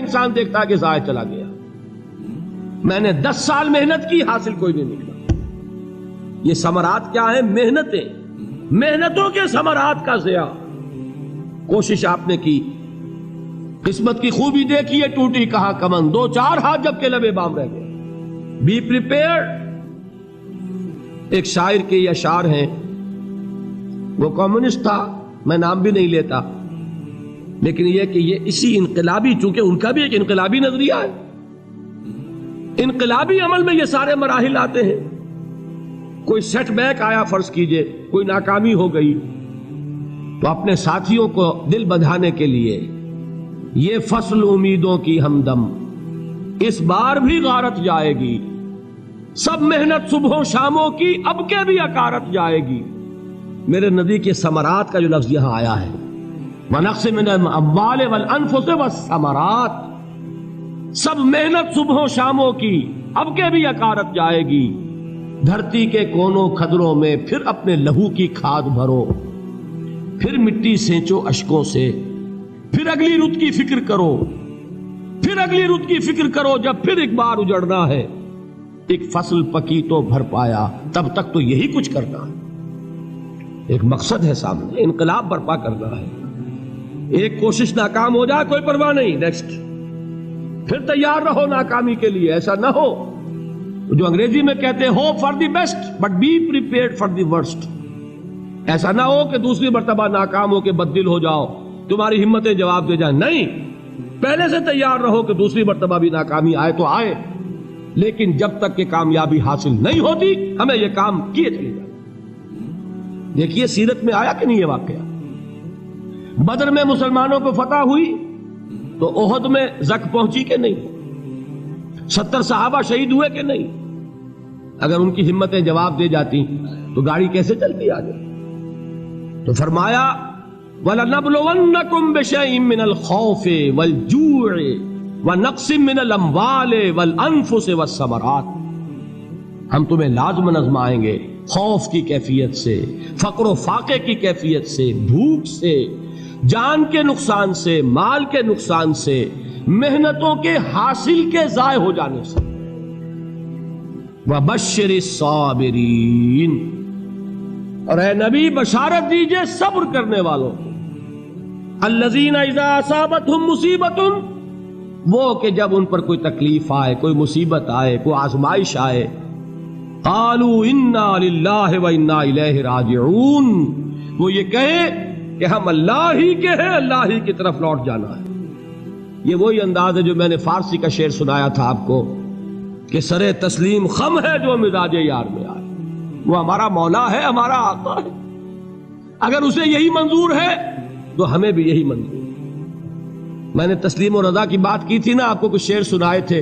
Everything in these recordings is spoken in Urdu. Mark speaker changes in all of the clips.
Speaker 1: انسان دیکھتا ہے کہ ضائع چلا گیا. میں نے 10 سال محنت کی, حاصل کوئی نہیں نکلا. یہ ثمرات کیا ہیں؟ محنتیں, محنتوں کے ثمرات کا ضیاع. کوشش آپ نے کی, قسمت کی خوبی دیکھی ہے, ٹوٹی کہاں کمن, 2-4 ہاتھ جب کے لبے بام رہ گئے. Be prepared. ایک شاعر کے یہ اشعار ہیں, وہ کمیونسٹ تھا, میں نام بھی نہیں لیتا, لیکن یہ کہ یہ اسی انقلابی, چونکہ ان کا بھی ایک انقلابی نظریہ ہے, انقلابی عمل میں یہ سارے مراحل آتے ہیں. کوئی سیٹ بیک آیا فرض کیجئے, کوئی ناکامی ہو گئی, تو اپنے ساتھیوں کو دل بندھانے کے لیے یہ فصل امیدوں کی ہمدم اس بار بھی غارت جائے گی, سب محنت صبحوں شاموں کی اب کے بھی اکارت جائے گی. میرے نبی کے ثمرات کا جو لفظ یہاں آیا ہے, وَنَقْصٍ مِّنَ الْأَمْوَالِ وَالْأَنفُسِ وَالثَّمَرَاتِ, سب محنت صبحوں شاموں کی اب کے بھی اکارت جائے گی. دھرتی کے کونوں کھدروں میں پھر اپنے لہو کی کھاد بھرو, پھر مٹی سینچو اشکوں سے, پھر اگلی رت کی فکر کرو, پھر اگلی رت کی فکر کرو, جب پھر ایک بار اجڑنا ہے. ایک فصل پکی تو بھر پایا, تب تک تو یہی کچھ کرنا ہے. ایک مقصد ہے سامنے, انقلاب برپا کرنا ہے. ایک کوشش ناکام ہو جائے کوئی پرواہ نہیں, نیکسٹ. پھر تیار رہو ناکامی کے لیے. ایسا نہ ہو جو انگریزی میں کہتے ہیں hope for the best but be prepared for the worst. ایسا نہ ہو کہ دوسری مرتبہ ناکام ہو کے بددل ہو جاؤ, تمہاری ہمتیں جواب دے جائیں. نہیں, پہلے سے تیار رہو کہ دوسری مرتبہ بھی ناکامی آئے تو آئے, لیکن جب تک کہ کامیابی حاصل نہیں ہوتی ہمیں یہ کام کیے چلے جائیں. دیکھیے سیرت میں آیا کہ نہیں یہ واقعہ. بدر میں مسلمانوں کو فتح ہوئی تو احد میں زک پہنچی کہ نہیں؟ 70 صحابہ شہید ہوئے کہ نہیں؟ اگر ان کی ہمتیں جواب دے جاتی تو گاڑی کیسے چلتی آگے؟ تو فرمایا وَلَنَبْلُوَنَّكُمْ بِشَيْءٍ مِّنَ الْخَوْفِ وَالْجُوعِ وَنَقْصٍ مِّنَ الْأَمْوَالِ وَالْأَنفُسِ وَالثَّمَرَاتِ. ہم تمہیں لازم آزمائیں گے خوف کی کیفیت سے, فقر و فاقے کی کیفیت سے, بھوک سے, جان کے نقصان سے, مال کے نقصان سے, محنتوں کے حاصل کے ضائع ہو جانے سے. وَبَشِّرِ الصَّابِرِينَ, اور اے نبی بشارت دیجئے صبر کرنے والوں کو. الَّذِينَ إِذَا أَصَابَتْهُمْ مُصِيبَةٌ, وہ کہ جب ان پر کوئی تکلیف آئے, کوئی مصیبت آئے, کوئی آزمائش آئے, قالوا انا للہ وانا الیہ راجعون, وہ یہ کہیں کہ ہم اللہ ہی کے ہیں, اللہ ہی کی طرف لوٹ جانا ہے. یہ وہی انداز ہے جو میں نے فارسی کا شعر سنایا تھا آپ کو کہ سرے تسلیم خم ہے جو مزاج یار میں آئے. وہ ہمارا مولا ہے, ہمارا آقا ہے. اگر اسے یہی منظور ہے تو ہمیں بھی یہی منظور ہے. میں نے تسلیم و رضا کی بات کی تھی نا, آپ کو کچھ شعر سنائے تھے.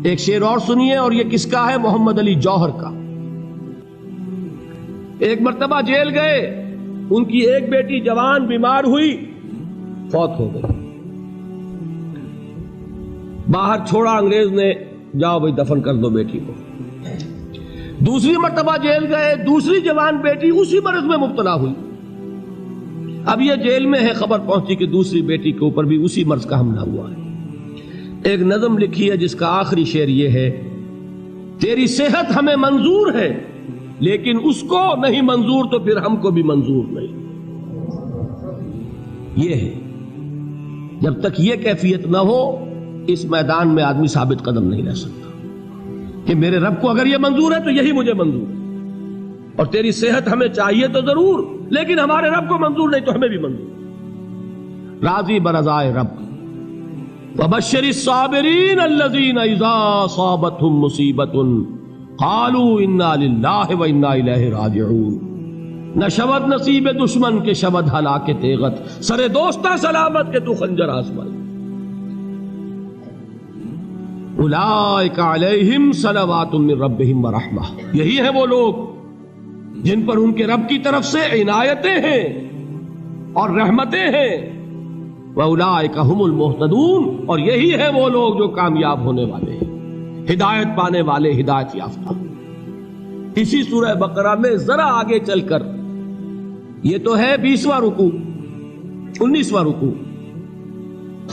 Speaker 1: ایک شعر اور سنیے, اور یہ کس کا ہے؟ محمد علی جوہر کا. ایک مرتبہ جیل گئے, ان کی ایک بیٹی جوان بیمار ہوئی, فوت ہو گئی. باہر چھوڑا انگریز نے, جاؤ بھائی دفن کر دو بیٹی کو. دوسری مرتبہ جیل گئے, دوسری جوان بیٹی اسی مرض میں مبتلا ہوئی. اب یہ جیل میں ہے, خبر پہنچی کہ دوسری بیٹی کے اوپر بھی اسی مرض کا حملہ ہوا ہے. ایک نظم لکھی ہے جس کا آخری شعر یہ ہے, تیری صحت ہمیں منظور ہے لیکن اس کو نہیں منظور تو پھر ہم کو بھی منظور نہیں. یہ ہے, جب تک یہ کیفیت نہ ہو اس میدان میں آدمی ثابت قدم نہیں رہ سکتا کہ میرے رب کو اگر یہ منظور ہے تو یہی مجھے منظور ہے, اور تیری صحت ہمیں چاہیے تو ضرور, لیکن ہمارے رب کو منظور نہیں تو ہمیں بھی منظور. راضی برضائے رب. وَبَشِّرِ الصَّابِرِينَ الَّذِينَ إِذَا أَصَابَتْهُمْ مُصِيبَةٌ قَالُوا إِنَّا لِلَّهِ وَإِنَّا إِلَيْهِ رَاجِعُونَ. نہ شود نصیب دشمن کے شود ہلاک تیغت, سرے دوستاں سلامت کے تو خنجر آزمائے. اولئک علیہم صلوات من ربہم ورحمہ, یہی ہے وہ لوگ جن پر ان کے رب کی طرف سے عنایتیں ہیں اور رحمتیں ہیں. وَأُولَٰئِكَ هُمُ الْمُهْتَدُونَ, اور یہی ہے وہ لوگ جو کامیاب ہونے والے ہیں, ہدایت پانے والے, ہدایت یافتہ. اسی سورہ بقرہ میں ذرا آگے چل کر, یہ تو ہے 20واں رکوع, 19واں رکوع,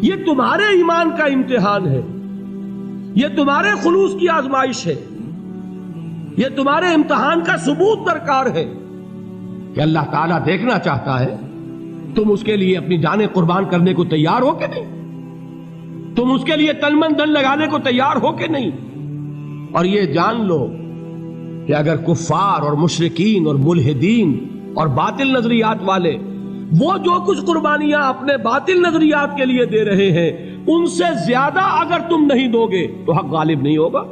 Speaker 1: یہ تمہارے ایمان کا امتحان ہے، یہ تمہارے خلوص کی آزمائش ہے، یہ تمہارے امتحان کا ثبوت درکار ہے کہ اللہ تعالیٰ دیکھنا چاہتا ہے تم اس کے لیے اپنی جانیں قربان کرنے کو تیار ہو کہ نہیں، تم اس کے لیے تن من دھن لگانے کو تیار ہو کہ نہیں۔ اور یہ جان لو کہ اگر کفار اور مشرکین اور ملحدین اور باطل نظریات والے وہ جو کچھ قربانیاں اپنے باطل نظریات کے لیے دے رہے ہیں ان سے زیادہ اگر تم نہیں دو گے تو حق غالب نہیں ہوگا۔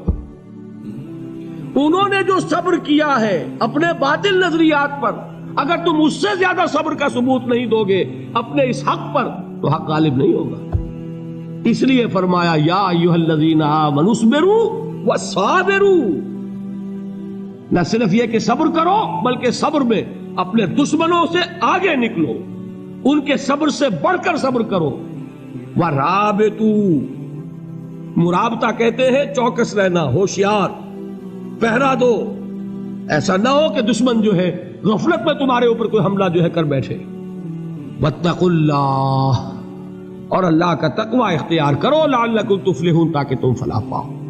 Speaker 1: انہوں نے جو صبر کیا ہے اپنے باطل نظریات پر، اگر تم اس سے زیادہ صبر کا ثبوت نہیں دو گے اپنے اس حق پر تو حق غالب نہیں ہوگا۔ اس لیے فرمایا یا ایھا الذین آمنوا اصبروا وصابروا، نہ صرف یہ کہ صبر کرو بلکہ صبر میں اپنے دشمنوں سے آگے نکلو، ان کے صبر سے بڑھ کر صبر کرو۔ وَرَابِطُوا، مرابطہ کہتے ہیں چوکس رہنا، ہوشیار، پہرا دو، ایسا نہ ہو کہ دشمن جو ہے غفلت میں تمہارے اوپر کوئی حملہ جو ہے کر بیٹھے۔ وَاتَّقُوا اللَّهَ، اور اللہ کا تقوی اختیار کرو، لعلکم تفلحون، تاکہ تم فلاح پاؤ۔